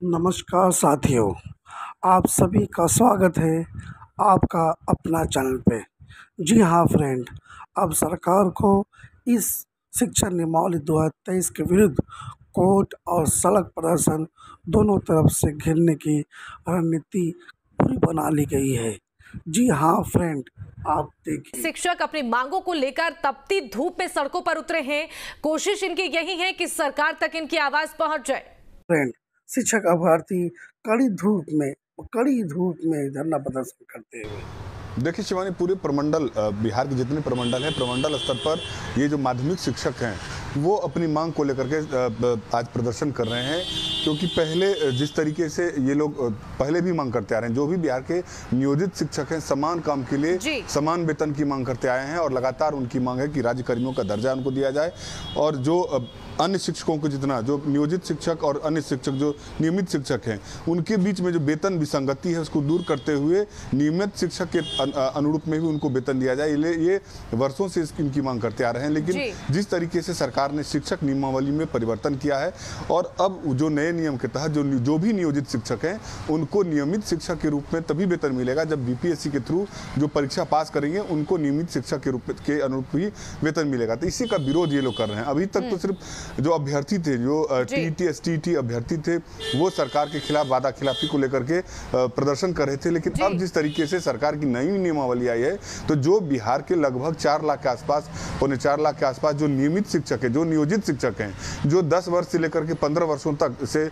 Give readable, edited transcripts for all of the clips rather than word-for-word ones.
नमस्कार साथियों, आप सभी का स्वागत है आपका अपना चैनल पे। जी हाँ फ्रेंड, अब सरकार को इस शिक्षा नियमावली 2023 के विरुद्ध कोर्ट और सड़क प्रदर्शन दोनों तरफ से घेरने की रणनीति पूरी बना ली गई है। जी हाँ फ्रेंड, आप देखिए, शिक्षक अपनी मांगों को लेकर तपती धूप में सड़कों पर उतरे हैं। कोशिश इनकी यही है कि सरकार तक इनकी आवाज पहुंच जाए। फ्रेंड, शिक्षक अभ्यर्थी कड़ी धूप में धरना प्रदर्शन करते हुए। देखिए शिवानी, पूरे प्रमंडल बिहार के जितने प्रमंडल हैं, प्रमंडल स्तर पर ये जो माध्यमिक शिक्षक हैं वो अपनी मांग को लेकर के आज प्रदर्शन कर रहे हैं। क्योंकि पहले जिस तरीके से ये लोग पहले भी मांग करते आ रहे हैं, जो भी बिहार के नियोजित शिक्षक हैं समान काम के लिए समान वेतन की मांग करते आए हैं और लगातार उनकी मांग है कि राज्य कर्मियों का दर्जा उनको दिया जाए और जो अन्य शिक्षकों को जितना जो नियोजित शिक्षक और अन्य शिक्षक जो नियमित शिक्षक हैं उनके बीच में जो वेतन विसंगति है उसको दूर करते हुए नियमित शिक्षक के अनुरूप में भी उनको वेतन दिया जाए। ये वर्षों से इनकी मांग करते आ रहे हैं। लेकिन जिस तरीके से सरकार ने शिक्षक नियमावली में परिवर्तन किया है और अब जो नए नियम के तहत जो भी नियोजित शिक्षक हैं उनको नियमित शिक्षक के रूप में तभी वेतन मिलेगा जब बीपीएससी के थ्रू जो परीक्षा पास करेंगे उनको नियमित शिक्षक के रूप के अनुरूप ही वेतन मिलेगा। तो इसी का विरोध ये लोग कर रहे हैं। अभी तक तो सिर्फ जो अभ्यर्थी थे, जो टीईटी एसटीईटी अभ्यर्थी थे, वो सरकार के खिलाफ वादा खिलाफी को लेकर के प्रदर्शन कर रहे थे। लेकिन अब जिस तरीके से सरकार की नई नियमावली आई है तो जो बिहार के लगभग 4 लाख के आसपास, पौने 4 लाख के आसपास जो नियमित शिक्षक है, जो नियोजित शिक्षक हैं, जो 10 वर्ष से लेकर के 15 वर्षों तक से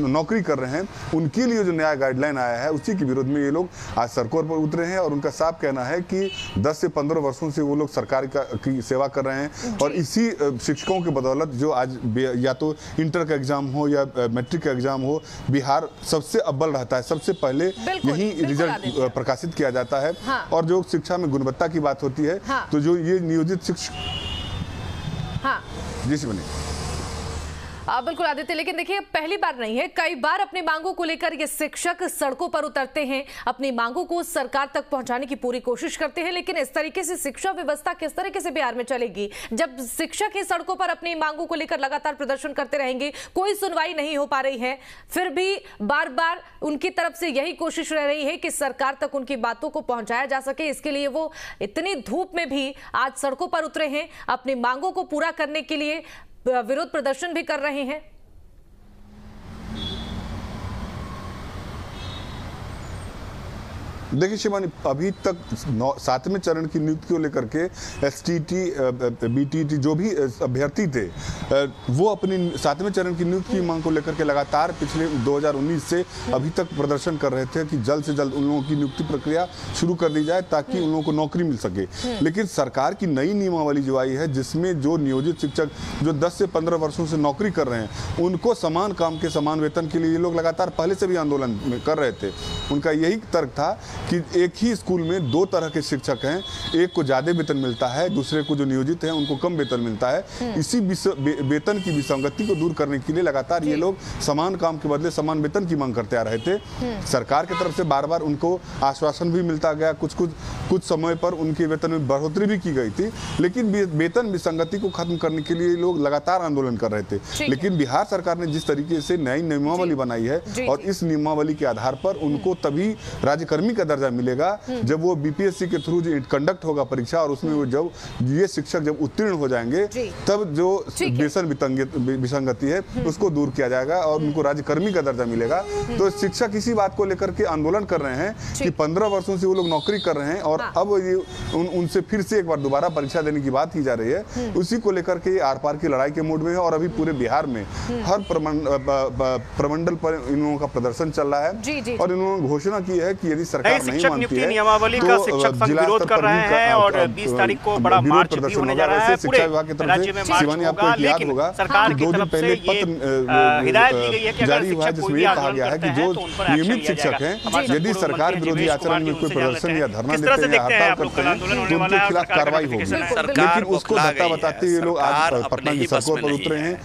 नौकरी कर रहे हैं, उनके लिए जो नया गाइडलाइन आया है उसी के विरोध में ये लोग आज सड़कों पर उतरे हैं। और उनका साफ कहना है कि 10 से 15 वर्षों से वो लोग सरकार की सेवा कर रहे हैं और इसी शिक्षकों के बदौलत जो आज या तो इंटर का एग्जाम हो या मैट्रिक का एग्जाम हो, बिहार सबसे अव्वल रहता है, सबसे पहले यही रिजल्ट प्रकाशित किया जाता है। और जो शिक्षा में गुणवत्ता की बात होती है तो जो ये नियोजित शिक्षक जिस बने बिल्कुल आदित्य, लेकिन देखिए पहली बार नहीं है, कई बार अपनी मांगों को लेकर ये शिक्षक सड़कों पर उतरते हैं, अपनी मांगों को सरकार तक पहुंचाने की पूरी कोशिश करते हैं। लेकिन इस तरीके से शिक्षा व्यवस्था किस तरीके से बिहार में चलेगी जब शिक्षक ही सड़कों पर अपनी मांगों को लेकर लगातार प्रदर्शन करते रहेंगे, कोई सुनवाई नहीं हो पा रही है, फिर भी बार बार उनकी तरफ से यही कोशिश रह रही है कि सरकार तक उनकी बातों को पहुंचाया जा सके। इसके लिए वो इतनी धूप में भी आज सड़कों पर उतरे हैं, अपनी मांगों को पूरा करने के लिए विरोध प्रदर्शन भी कर रहे हैं। देखिए शिवानी, अभी तक 7वें चरण की नियुक्ति को लेकर के एसटीटी बीटीटी जो भी अभ्यर्थी थे वो अपनी 7वें चरण की नियुक्ति की मांग को लेकर के लगातार पिछले 2019 से अभी तक प्रदर्शन कर रहे थे कि जल्द से जल्द उन लोगों की नियुक्ति प्रक्रिया शुरू कर दी जाए ताकि उन लोगों को नौकरी मिल सके। लेकिन सरकार की नई नियमावली जो आई है जिसमें जो नियोजित शिक्षक जो 10 से 15 वर्षों से नौकरी कर रहे हैं उनको समान काम के समान वेतन के लिए ये लोग लगातार पहले से भी आंदोलन कर रहे थे। उनका यही तर्क था कि एक ही स्कूल में 2 तरह के शिक्षक हैं, एक को ज्यादा वेतन मिलता है, दूसरे को जो नियोजित हैं उनको कम वेतन मिलता है। इसी वेतन की विसंगति को दूर करने के लिए लगातार ये लोग समान काम के बदले समान वेतन की मांग करते आ रहे थे। सरकार की तरफ से बार बार उनको आश्वासन भी मिलता गया, कुछ समय पर उनके वेतन में बढ़ोतरी भी की गई थी, लेकिन वेतन विसंगति को खत्म करने के लिए लोग लगातार आंदोलन कर रहे थे। लेकिन बिहार सरकार ने जिस तरीके से नई नियमावली बनाई है और इस नियमावली के आधार पर उनको तभी राज्यकर्मी का दर्जा मिलेगा जब वो बीपीएससी के थ्रू जो कंडक्ट होगा परीक्षा और उसमें वो जब ये शिक्षक जब उत्तीर्ण हो जाएंगे तब जो वेतन विसंगति है उसको दूर किया जाएगा और उनको राज्यकर्मी का दर्जा मिलेगा। तो शिक्षक इसी बात को लेकर के आंदोलन कर रहे हैं कि 15 वर्षों से वो लोग नौकरी कर रहे हैं और अब ये उनसे फिर से एक बार दोबारा परीक्षा देने की बात की जा रही है। उसी को लेकर के आर पार की लड़ाई के मूड में है और अभी पूरे बिहार में हर प्रमंडल पर इन लोगों का प्रदर्शन चल रहा है और इन्होंने घोषणा की है कि यदि सरकार नहीं मानती है नियमावली का शिक्षक संघ विरोध कर रहे हैं और 20 तारीख को बड़ा मार्च भी होने जा रहा है। पूरे राज्य में मार्च होगा, लेकिन सरकार की तरफ से ये हिदायत दी गई है कि अगर शिक्षक कोई भी आंदोलन करते हैं तो उन पर नियमित शिक्षक हैं, यदि सरकार विरोधी आचरण में कोई प्रदर्शन या धरना देते हैं, हड़ताल करते हैं तो उनके खिलाफ कार्रवाई होगी। लेकिन उसको धक्का बताते ये लोग आज पटना की सड़कों पर उतरे हैं।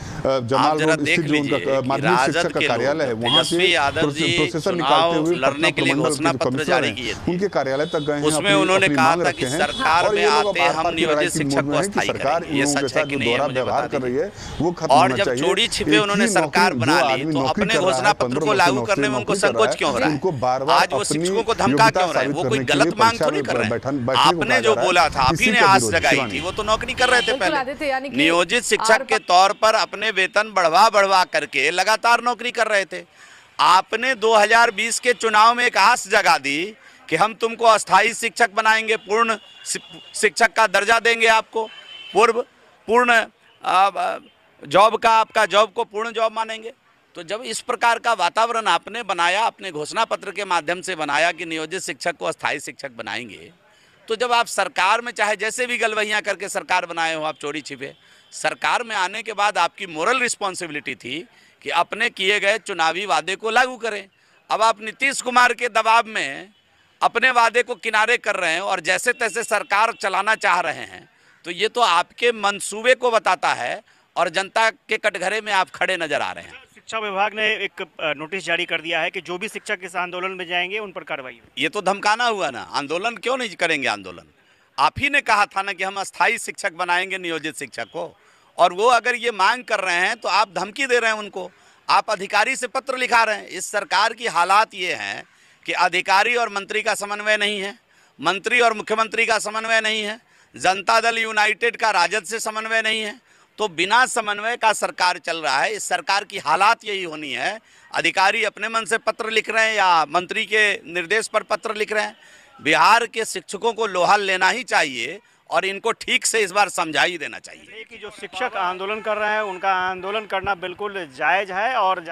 जमाल रोड स्थित जो उनका माध्यमिक शिक्षक का कार्यालय है वहाँ से प्रोसेसर निकालते हुए लड़ने के लिए घोषणा पत्र जारी जारी किए थे, उनके कार्यालय तक गए हैं, उसमें उन्होंने कहा था कि सरकार में आते हम नियोजित शिक्षक को अस्थायी करेंगे। ये सच है कि नहीं है मुझे बता दीजिए। और जब चोरी छिपे उन्होंने सरकार बना ली तो अपने घोषणा पत्र को लागू करने में उनको संकोच क्यों हो रहा है? आज वो शिक्षकों को धमका क्यों रहे हैं? वो कोई गलत मांग थोड़ी कर रहे हैं। आपने जो बोला था, आप ही ने आस जगाई थी, वो तो नौकरी कर रहे थे पहले, नियोजित शिक्षक के तौर पर अपने वेतन बढ़वा करके लगातार नौकरी कर रहे थे। आपने 2020 के चुनाव में एक आस जगा दी कि हम तुमको अस्थाई शिक्षक बनाएंगे, पूर्ण शिक्षक का दर्जा देंगे आपको, पूर्ण जॉब का, आपका जॉब को पूर्ण जॉब मानेंगे। तो जब इस प्रकार का वातावरण आपने बनाया, अपने घोषणा पत्र के माध्यम से बनाया कि नियोजित शिक्षक को अस्थाई शिक्षक बनाएंगे, तो जब आप सरकार में चाहे जैसे भी गलवहियाँ करके सरकार बनाए हो, आप चोरी छिपे, सरकार में आने के बाद आपकी मोरल रिस्पॉन्सिबिलिटी थी कि अपने किए गए चुनावी वादे को लागू करें। अब आप नीतीश कुमार के दबाव में अपने वादे को किनारे कर रहे हैं और जैसे तैसे सरकार चलाना चाह रहे हैं, तो ये तो आपके मंसूबे को बताता है और जनता के कटघरे में आप खड़े नजर आ रहे हैं। शिक्षा विभाग ने एक नोटिस जारी कर दिया है कि जो भी शिक्षक इस आंदोलन में जाएंगे उन पर कार्रवाई होगी। ये तो धमकाना हुआ ना, आंदोलन क्यों नहीं करेंगे? आंदोलन आप ही ने कहा था ना कि हम अस्थाई शिक्षक बनाएंगे नियोजित शिक्षक को, और वो अगर ये मांग कर रहे हैं तो आप धमकी दे रहे हैं उनको, आप अधिकारी से पत्र लिखा रहे हैं। इस सरकार की हालात ये हैं कि अधिकारी और मंत्री का समन्वय नहीं है, मंत्री और मुख्यमंत्री का समन्वय नहीं है, जनता दल यूनाइटेड का राजद से समन्वय नहीं है, तो बिना समन्वय का सरकार चल रहा है। इस सरकार की हालात यही होनी है। अधिकारी अपने मन से पत्र लिख रहे हैं या मंत्री के निर्देश पर पत्र लिख रहे हैं। बिहार के शिक्षकों को लोहा लेना ही चाहिए और इनको ठीक से इस बार समझा ही देना चाहिए कि जो शिक्षक आंदोलन कर रहे हैं उनका आंदोलन करना बिल्कुल जायज़ है और